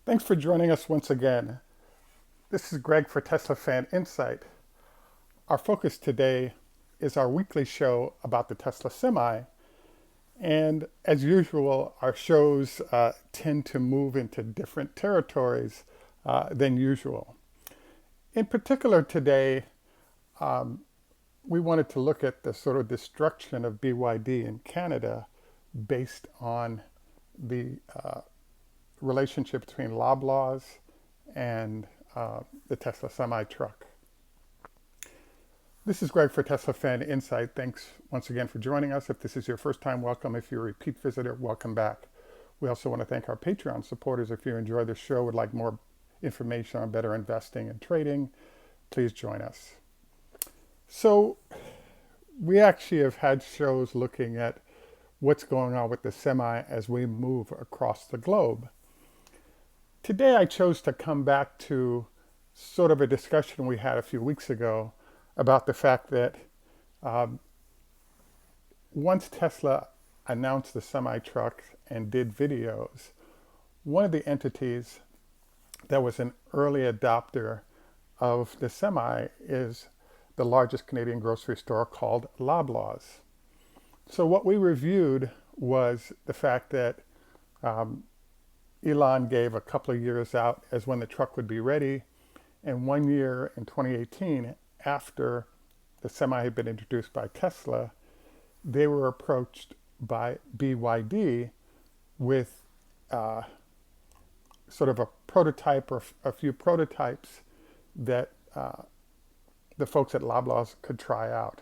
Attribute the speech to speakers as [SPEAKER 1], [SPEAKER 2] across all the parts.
[SPEAKER 1] Thanks for joining us once again. This is Greg for Teslafaninsight. Our focus today is our weekly show about the Tesla Semi. And as usual, our shows tend to move into different territories than usual. In particular today, we wanted to look at the sort of destruction of BYD in Canada based on the relationship between Loblaws and the Tesla semi-truck. This is Greg for Teslafaninsight. Thanks once again for joining us. If this is your first time, welcome. If you're a repeat visitor, welcome back. We also want to thank our Patreon supporters. If you enjoy the show, would like more information on better investing and trading, please join us. So we actually have had shows looking at what's going on with the semi as we move across the globe. Today I chose to come back to sort of a discussion we had a few weeks ago about the fact that once Tesla announced the semi-truck and did videos, one of the entities that was an early adopter of the semi is the largest Canadian grocery store called Loblaws. So what we reviewed was the fact that Elon gave a couple of years out as when the truck would be ready, and 1 year in 2018, after the semi had been introduced by Tesla, they were approached by BYD with sort of a prototype or a few prototypes that the folks at Loblaws could try out.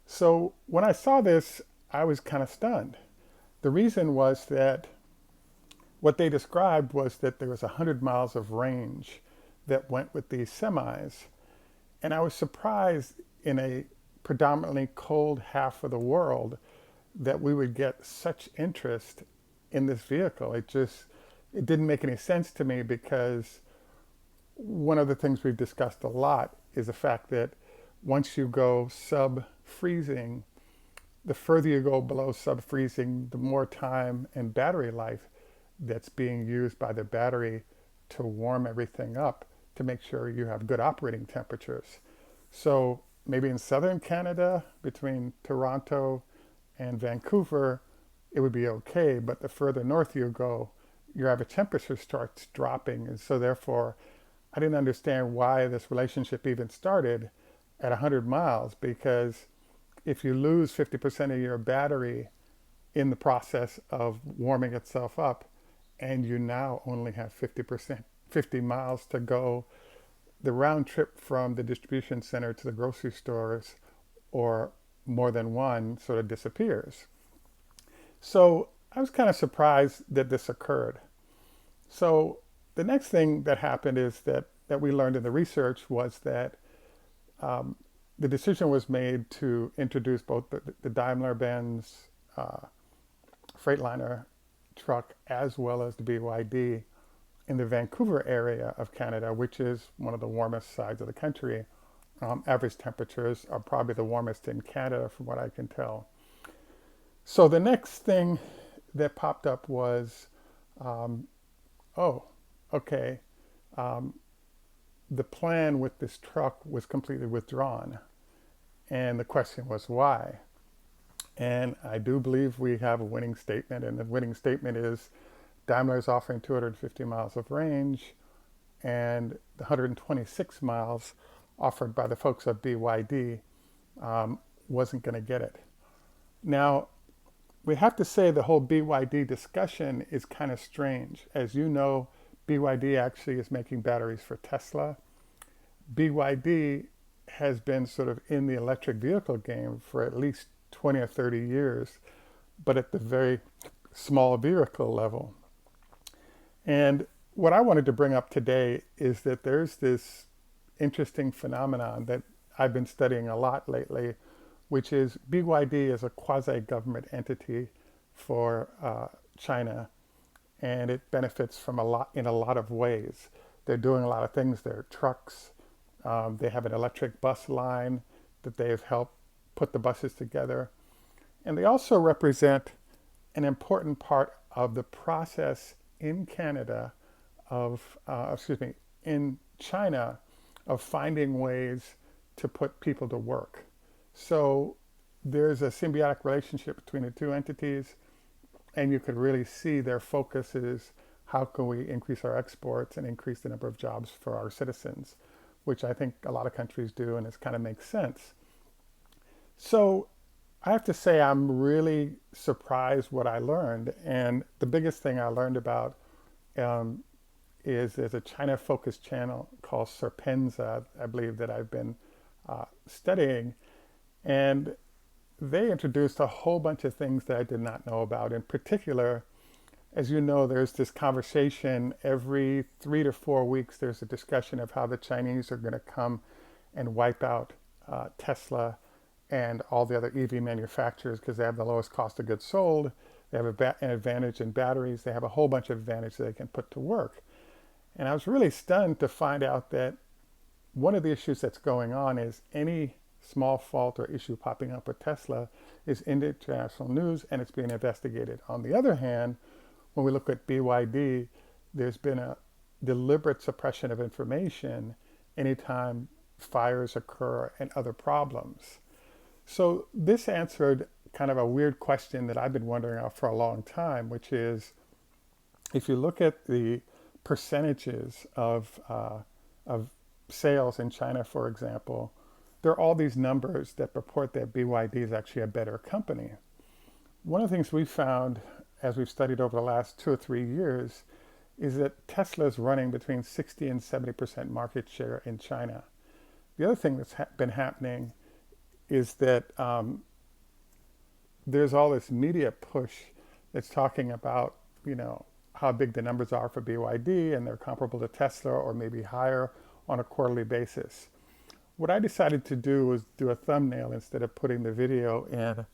[SPEAKER 1] So when I saw this, I was kind of stunned. The reason was that what they described was that there was 100 miles of range that went with these semis. And I was surprised in a predominantly cold half of the world that we would get such interest in this vehicle. It didn't make any sense to me, because one of the things we've discussed a lot is the fact that once you go sub-freezing, the further you go below sub-freezing, the more time and battery life that's being used by the battery to warm everything up to make sure you have good operating temperatures. So maybe in southern Canada, between Toronto and Vancouver, it would be okay, but the further north you go, your average temperature starts dropping. And so therefore, I didn't understand why this relationship even started at 100 miles, because if you lose 50% of your battery in the process of warming itself up, and you now only have 50 miles to go, the round trip from the distribution center to the grocery stores, or more than one, sort of disappears. So I was kind of surprised that this occurred. So the next thing that happened is that we learned in the research was that the decision was made to introduce both the Daimler-Benz Freightliner truck as well as the BYD in the Vancouver area of Canada, which is one of the warmest sides of the country. Average temperatures are probably the warmest in Canada from what I can tell. So the next thing that popped up was, the plan with this truck was completely withdrawn. And the question was why? And I do believe we have a winning statement, and the winning statement is Daimler is offering 250 miles of range, and the 126 miles offered by the folks at BYD wasn't going to get it. Now, we have to say the whole BYD discussion is kind of strange. As you know, BYD actually is making batteries for Tesla. BYD has been sort of in the electric vehicle game for at least 20 or 30 years, but at the very small vehicle level. And what I wanted to bring up today is that there's this interesting phenomenon that I've been studying a lot lately, which is BYD is a quasi-government entity for China, and it benefits from in a lot of ways. They're doing a lot of things. There are trucks. They have an electric bus line that they've helped put the buses together. And they also represent an important part of the process in Canada in China of finding ways to put people to work. So there's a symbiotic relationship between the two entities, and you could really see their focus is how can we increase our exports and increase the number of jobs for our citizens, which I think a lot of countries do, and it kind of makes sense. So I have to say I'm really surprised what I learned, and the biggest thing I learned about um, is there's a China-focused channel called Serpenza, I believe, that I've been studying, and they introduced a whole bunch of things that I did not know about. In particular, as you know, there's this conversation every 3 to 4 weeks. There's a discussion of how the Chinese are going to come and wipe out Tesla and all the other EV manufacturers because they have the lowest cost of goods sold. They have an advantage in batteries. They have a whole bunch of advantages they can put to work. And I was really stunned to find out that one of the issues that's going on is any small fault or issue popping up with Tesla is in international news and it's being investigated. On the other hand, when we look at BYD, there's been a deliberate suppression of information anytime fires occur and other problems. So this answered kind of a weird question that I've been wondering about for a long time, which is if you look at the percentages of sales in China, for example, there are all these numbers that purport that BYD is actually a better company. One of the things we found as we've studied over the last 2 or 3 years is that Tesla is running between 60 and 70% market share in China. The other thing that's been happening is that there's all this media push that's talking about, how big the numbers are for BYD and they're comparable to Tesla or maybe higher on a quarterly basis. What I decided to do was do a thumbnail instead of putting the video in.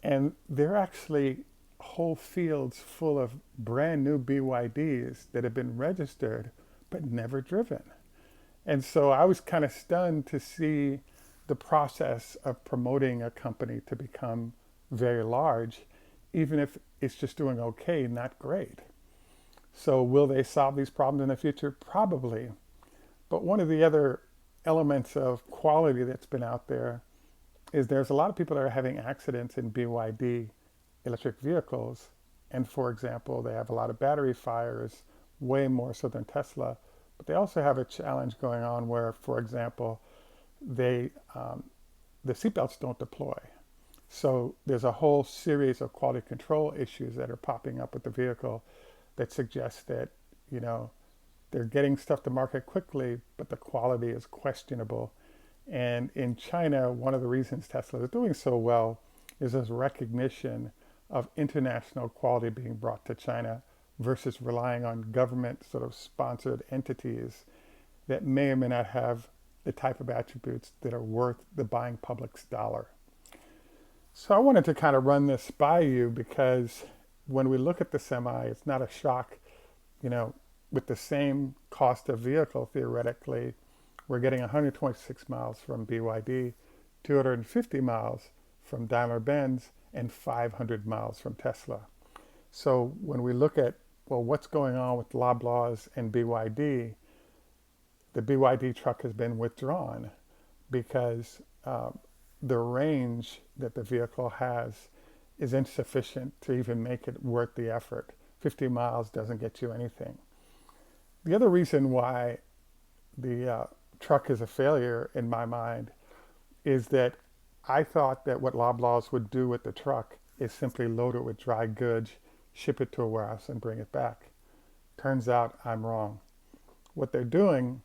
[SPEAKER 1] And they're actually whole fields full of brand new BYDs that have been registered but never driven. And so I was kind of stunned to see the process of promoting a company to become very large, even if it's just doing okay, not great. So will they solve these problems in the future? Probably. But one of the other elements of quality that's been out there is there's a lot of people that are having accidents in BYD electric vehicles. And for example, they have a lot of battery fires, way more so than Tesla. But they also have a challenge going on where, for example, the seatbelts don't deploy. So there's a whole series of quality control issues that are popping up with the vehicle that suggests that, they're getting stuff to market quickly, but the quality is questionable. And in China, one of the reasons Tesla is doing so well is this recognition of international quality being brought to China versus relying on government sort of sponsored entities that may or may not have the type of attributes that are worth the buying public's dollar. So I wanted to kind of run this by you because when we look at the Semi, it's not a shock, with the same cost of vehicle, theoretically, we're getting 126 miles from BYD, 250 miles from Daimler-Benz, and 500 miles from Tesla. So when we look at, what's going on with Loblaws and BYD, the BYD truck has been withdrawn because the range that the vehicle has is insufficient to even make it worth the effort. 50 miles doesn't get you anything. The other reason why the truck is a failure in my mind is that I thought that what Loblaws would do with the truck is simply load it with dry goods, ship it to a warehouse, and bring it back. Turns out I'm wrong. What they're doing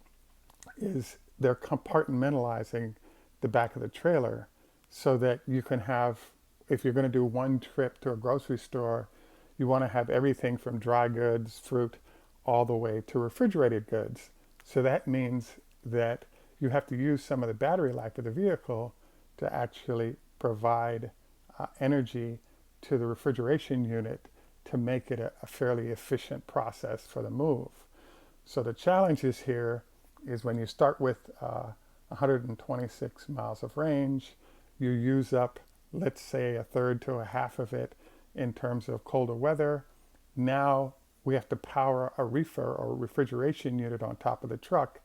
[SPEAKER 1] is they're compartmentalizing the back of the trailer so that you can have, if you're going to do one trip to a grocery store, you want to have everything from dry goods, fruit, all the way to refrigerated goods. So that means that you have to use some of the battery life of the vehicle to actually provide energy to the refrigeration unit to make it a fairly efficient process for the move. So the challenges here is when you start with 126 miles of range, you use up, let's say, a third to a half of it in terms of colder weather. Now we have to power a reefer or refrigeration unit on top of the truck,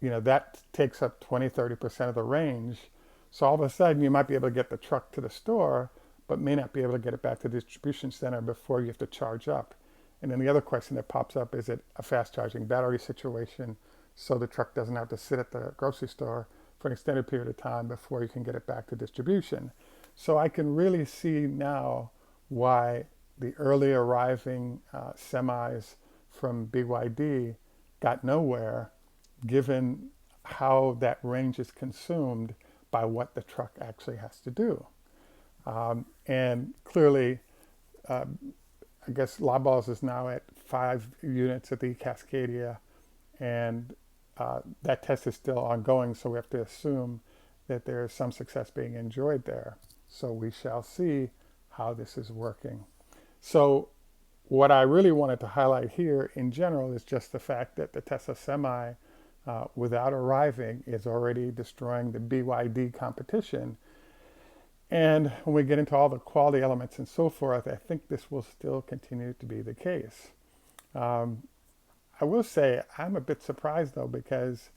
[SPEAKER 1] that takes up 20-30% of the range. So all of a sudden you might be able to get the truck to the store, but may not be able to get it back to the distribution center before you have to charge up. And then the other question that pops up, is it a fast charging battery situation, so the truck doesn't have to sit at the grocery store for an extended period of time before you can get it back to distribution. So I can really see now why the early arriving semis from BYD got nowhere, given how that range is consumed by what the truck actually has to do. And clearly, I guess Loblaws is now at 5 units at the Cascadia, and that test is still ongoing, so we have to assume that there is some success being enjoyed there. So we shall see how this is working. So what I really wanted to highlight here in general is just the fact that the Tesla Semi, without arriving, is already destroying the BYD competition. And when we get into all the quality elements and so forth, I think this will still continue to be the case. I will say I'm a bit surprised though, because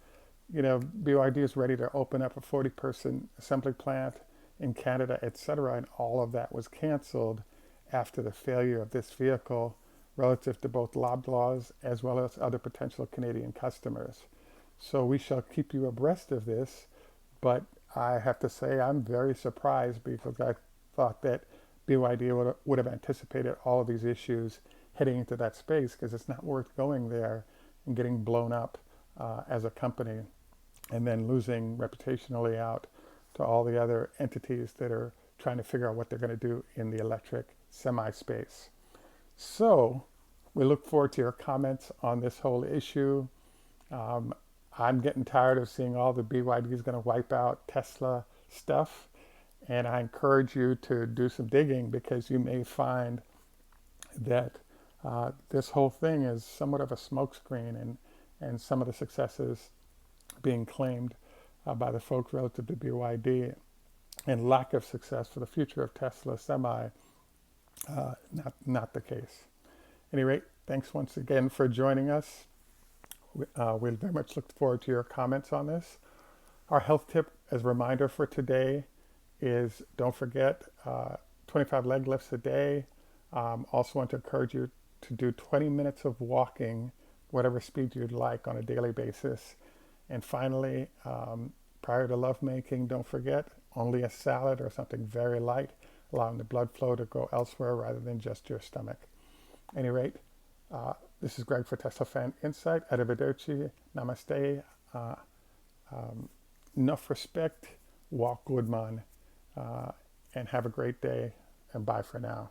[SPEAKER 1] BYD is ready to open up a 40-person assembly plant in Canada, etc., and all of that was canceled after the failure of this vehicle relative to both Loblaws as well as other potential Canadian customers. So we shall keep you abreast of this, but I have to say I'm very surprised, because I thought that BYD would have anticipated all of these issues heading into that space, because it's not worth going there and getting blown up as a company and then losing reputationally out to all the other entities that are trying to figure out what they're going to do in the electric semi space. So we look forward to your comments on this whole issue. I'm getting tired of seeing all the BYD is going to wipe out Tesla stuff, and I encourage you to do some digging, because you may find that this whole thing is somewhat of a smokescreen, and some of the successes being claimed by the folks relative to BYD, and lack of success for the future of Tesla Semi, not the case. At any rate, thanks once again for joining us. We very much look forward to your comments on this. Our health tip, as a reminder for today, is don't forget 25 leg lifts a day. Also want to encourage you to do 20 minutes of walking, whatever speed you'd like, on a daily basis. And finally, prior to lovemaking, don't forget only a salad or something very light, allowing the blood flow to go elsewhere rather than just your stomach. At any rate, this is Greg for Teslafaninsight. Arrivederci, namaste, enough respect, walk good man, and have a great day, and bye for now.